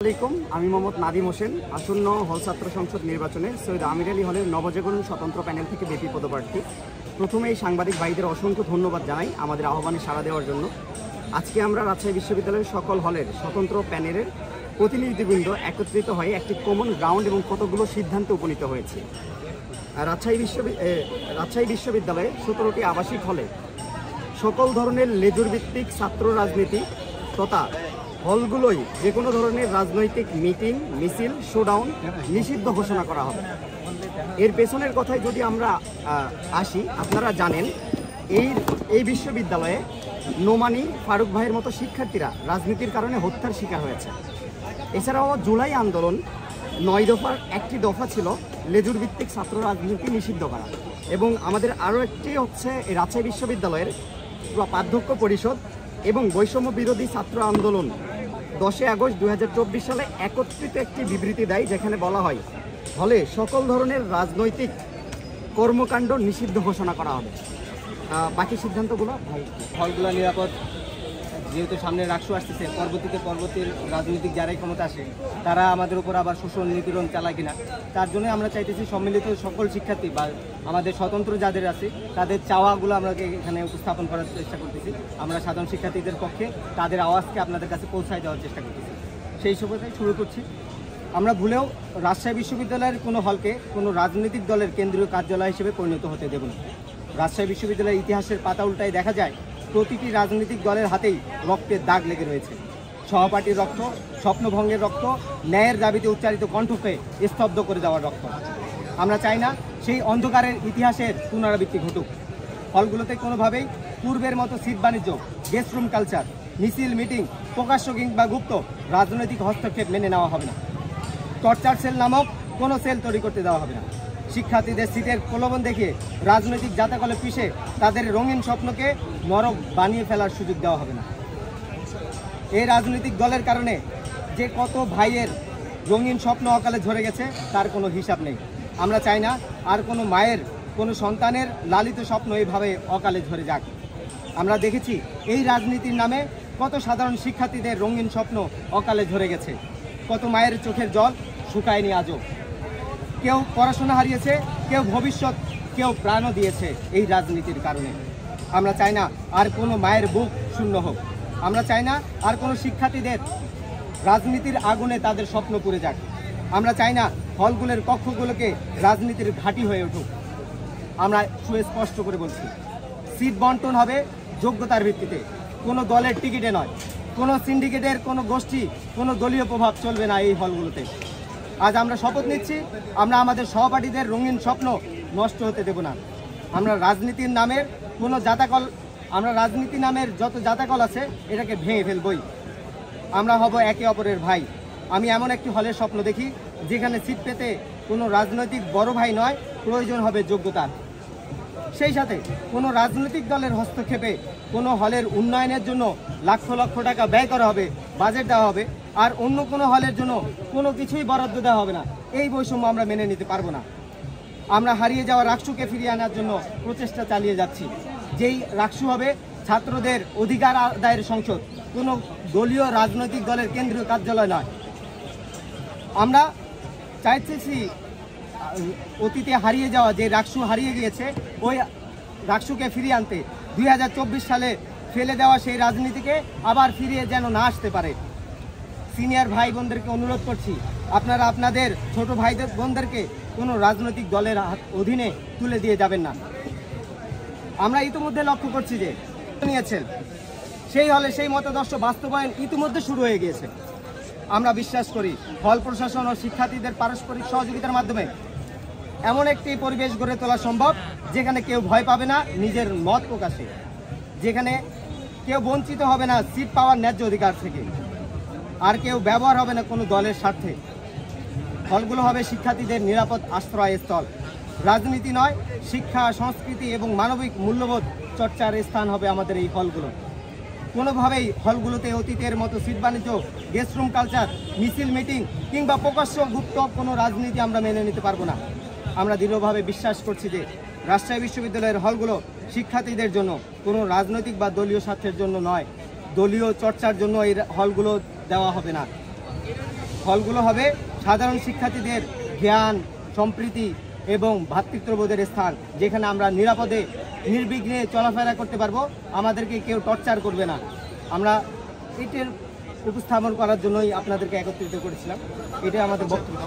আসসালামু আলাইকুম, আমি মোহাম্মদ নাদিম হোসেন। আসন্ন হল ছাত্র সংসদ নির্বাচনে সৈয়দ আমির আলী হলের নবজাগরণ স্বতন্ত্র প্যানেল থেকে বিপি পদপ্রার্থী। প্রথমে এই সাংবাদিক ভাইদের অসংখ্য ধন্যবাদ জানাই আমাদের আহ্বানে সাড়া দেওয়ার জন্য। আজকে আমরা রাজশাহী বিশ্ববিদ্যালয়ের সকল হলের স্বতন্ত্র প্যানেলের প্রতিনিধিবৃন্দ একত্রিত হয়ে একটি কমন গ্রাউন্ড এবং কতগুলো সিদ্ধান্তে উপনীত হয়েছে। রাজশাহী বিশ্ববিদ্যালয়ে 17টি আবাসিক হলে সকল ধরনের লেজুর ভিত্তিক ছাত্র রাজনীতি তথা হলগুলোই যে কোনো ধরনের রাজনৈতিক মিটিং, মিছিল, শোডাউন নিষিদ্ধ ঘোষণা করা হবে। এর পেছনের কথায় যদি আমরা আসি, আপনারা জানেন এই বিশ্ববিদ্যালয়ে নোমানি, ফারুক ভাইয়ের মতো শিক্ষার্থীরা রাজনীতির কারণে হত্যার শিকার হয়েছে। এছাড়াও জুলাই আন্দোলন 9 দফার একটি দফা ছিল লেজুর ভিত্তিক ছাত্র রাজনীতি নিষিদ্ধ করা, এবং আমাদের আরও একটি হচ্ছে রাজশাহী বিশ্ববিদ্যালয়ের পাধ্যক্ষ পরিষদ এবং বৈষম্য বিরোধী ছাত্র আন্দোলন 10 আগস্ট 2024 সালে একত্রিত একটি বিবৃতি দেয়, যেখানে বলা হয় হলে সকল ধরনের রাজনৈতিক কর্মকাণ্ড নিষিদ্ধ ঘোষণা করা হবে। বাকি সিদ্ধান্তগুলো হলগুলো নিরাপদ, যেহেতু সামনে রাকসু আসতেছে, পরবর্তীর রাজনৈতিক যারাই ক্ষমতা আসে তারা আমাদের উপর আবার শোষণ নিপীড়ন চালায় কিনা, তার জন্য আমরা চাইতেছি সম্মিলিত সকল শিক্ষার্থী বা আমাদের স্বতন্ত্র যাদের আছে তাদের চাওয়াগুলো আমরা এখানে উপস্থাপন করার চেষ্টা করতেছি। আমরা সাধারণ শিক্ষার্থীদের পক্ষে তাদের আওয়াজকে আপনাদের কাছে পৌঁছায় দেওয়ার চেষ্টা করতেছি। সেই সুবাদে শুরু করছি। আমরা ভুলেও রাজশাহী বিশ্ববিদ্যালয়ের কোনো হলকে কোনো রাজনৈতিক দলের কেন্দ্রীয় কার্যালয় হিসেবে পরিণত হতে দেব না। রাজশাহী বিশ্ববিদ্যালয়ের ইতিহাসের পাতা উল্টায় দেখা যায় প্রতিটি রাজনৈতিক দলের হাতেই রক্তের দাগ লেগে রয়েছে। সহপাঠীর রক্ত, স্বপ্নভঙ্গের রক্ত, ন্যায়ের দাবিতে উচ্চারিত কণ্ঠকে স্তব্ধ করে দেওয়ার রক্ত। আমরা চাই না সেই অন্ধকারের ইতিহাসের পুনরাবৃত্তি ঘটুক। হলগুলোতে কোনোভাবেই পূর্বের মতো সিট বাণিজ্য, গেস্ট রুম কালচার, মিছিল, মিটিং, প্রকাশ্য কিংবা গুপ্ত রাজনৈতিক হস্তক্ষেপ মেনে নেওয়া হবে না। টর্চার সেল নামক কোনো সেল তৈরি করতে দেওয়া হবে না। শিক্ষার্থীদের সিটের প্রলোভন দেখিয়ে রাজনৈতিক জাতাকলে পিষে তাদের রঙিন স্বপ্নকে নরক বানিয়ে ফেলার সুযোগ দেওয়া হবে না। এই রাজনৈতিক দলের কারণে যে কত ভাইয়ের রঙিন স্বপ্ন অকালে ঝরে গেছে তার কোনো হিসাব নেই। আমরা চাই না আর কোনো মায়ের, কোনো সন্তানের লালিত স্বপ্ন এইভাবে অকালে ঝরে যাক। আমরা দেখেছি এই রাজনীতির নামে কত সাধারণ শিক্ষার্থীদের রঙিন স্বপ্ন অকালে ঝরে গেছে, কত মায়ের চোখের জল শুকায়নি আজও। কেউ পড়াশোনা হারিয়েছে, কেউ ভবিষ্যৎ, কেউ প্রাণও দিয়েছে এই রাজনীতির কারণে। আমরা চাই না আর কোনো মায়ের বুক শূন্য হোক। আমরা চাই না আর কোনো শিক্ষার্থীদের রাজনীতির আগুনে তাদের স্বপ্ন পুড়ে যাক। আমরা চাই না হলগুলোর কক্ষগুলোকে রাজনীতির ঘাঁটি হয়ে উঠুক। আমরা সুস্পষ্ট করে বলছি, সিট বন্টন হবে যোগ্যতার ভিত্তিতে, কোনো দলের টিকিটে নয়। কোনো সিন্ডিকেটের, কোনো গোষ্ঠী, কোনো দলীয় প্রভাব চলবে না এই হলগুলোতে। আজ আমরা শপথ নিচ্ছি, আমরা আমাদের সহপাঠীদের রঙিন স্বপ্ন নষ্ট হতে দেব না। আমরা রাজনীতির নামের যত জাতাকল আছে এটাকে ভেঙে ফেলবই। আমরা হব একে অপরের ভাই। আমি এমন একটি হলের স্বপ্ন দেখি যেখানে সিট পেতে কোনো রাজনৈতিক বড় ভাই নয়, প্রয়োজন হবে যোগ্যতার। সেই সাথে কোনো রাজনৈতিক দলের হস্তক্ষেপে কোনো হলের উন্নয়নের জন্য লক্ষ লক্ষ টাকা ব্যয় করা হবে, বাজেট দেওয়া হবে, আর অন্য কোনো হলের জন্য কোনো কিছুই বরাদ্দ দেওয়া হবে না। এই বৈষম্য আমরা মেনে নিতে পারবো না। আমরা হারিয়ে যাওয়া রাকসুকে ফিরিয়ে আনার জন্য প্রচেষ্টা চালিয়ে যাচ্ছি। যেই রাকসু হবে ছাত্রদের অধিকার আদায়ের সংসদ, কোনো দলীয় রাজনৈতিক দলের কেন্দ্রীয় কার্যালয় নয়। আমরা চাইতেছি অতীতে হারিয়ে যাওয়া যে রাকসু হারিয়ে গিয়েছে, ওই রাকসুকে ফিরিয়ে আনতে 2024 সালে ফেলে দেওয়া সেই রাজনীতিকে আবার ফিরিয়ে যেন না আসতে পারে। সিনিয়র ভাই বোনদেরকে অনুরোধ করছি, আপনারা আপনাদের ছোট ভাই বোনদেরকে কোনো রাজনৈতিক দলের অধীনে তুলে দিয়ে যাবেন না। আমরা ইতিমধ্যে লক্ষ্য করছি যে নিয়েছেন সেই হলে সেই মতাদর্শ বাস্তবায়ন ইতিমধ্যে শুরু হয়ে গিয়েছে। আমরা বিশ্বাস করি হল প্রশাসন ও শিক্ষার্থীদের পারস্পরিক সহযোগিতার মাধ্যমে এমন একটি পরিবেশ গড়ে তোলা সম্ভব যেখানে কেউ ভয় পাবে না নিজের মত প্রকাশে, যেখানে কেউ বঞ্চিত হবে না সিট পাওয়ার ন্যায্য অধিকার থেকে, আর কেউ ব্যবহার হবে না কোনো দলের স্বার্থে। হলগুলো হবে শিক্ষার্থীদের নিরাপদ আশ্রয়স্থল। রাজনীতি নয়, শিক্ষা, সংস্কৃতি এবং মানবিক মূল্যবোধ চর্চার স্থান হবে আমাদের এই হলগুলো। কোনোভাবেই হলগুলোতে অতীতের মতো সিট বাণিজ্য, গেস্ট রুম কালচার, মিছিল, মিটিং কিংবা প্রকাশ্য গুপ্ত কোনো রাজনীতি আমরা মেনে নিতে পারবো না। আমরা দৃঢ়ভাবে বিশ্বাস করছি যে রাজশাহী বিশ্ববিদ্যালয়ের হলগুলো শিক্ষার্থীদের জন্য, কোনো রাজনৈতিক বা দলীয় স্বার্থের জন্য নয়, দলীয় চর্চার জন্য এই হলগুলো দেওয়া হবে না। হলগুলো হবে সাধারণ শিক্ষার্থীদের জ্ঞান, সম্প্রীতি এবং ভ্রাতৃত্ববোধের স্থান, যেখানে আমরা নিরাপদে নির্বিঘ্নে চলাফেরা করতে পারবো, আমাদেরকে কেউ টর্চার করবে না। আমরা এটার উপস্থাপন করার জন্যই আপনাদেরকে একত্রিত করেছিলাম। এটাই আমাদের বক্তব্য।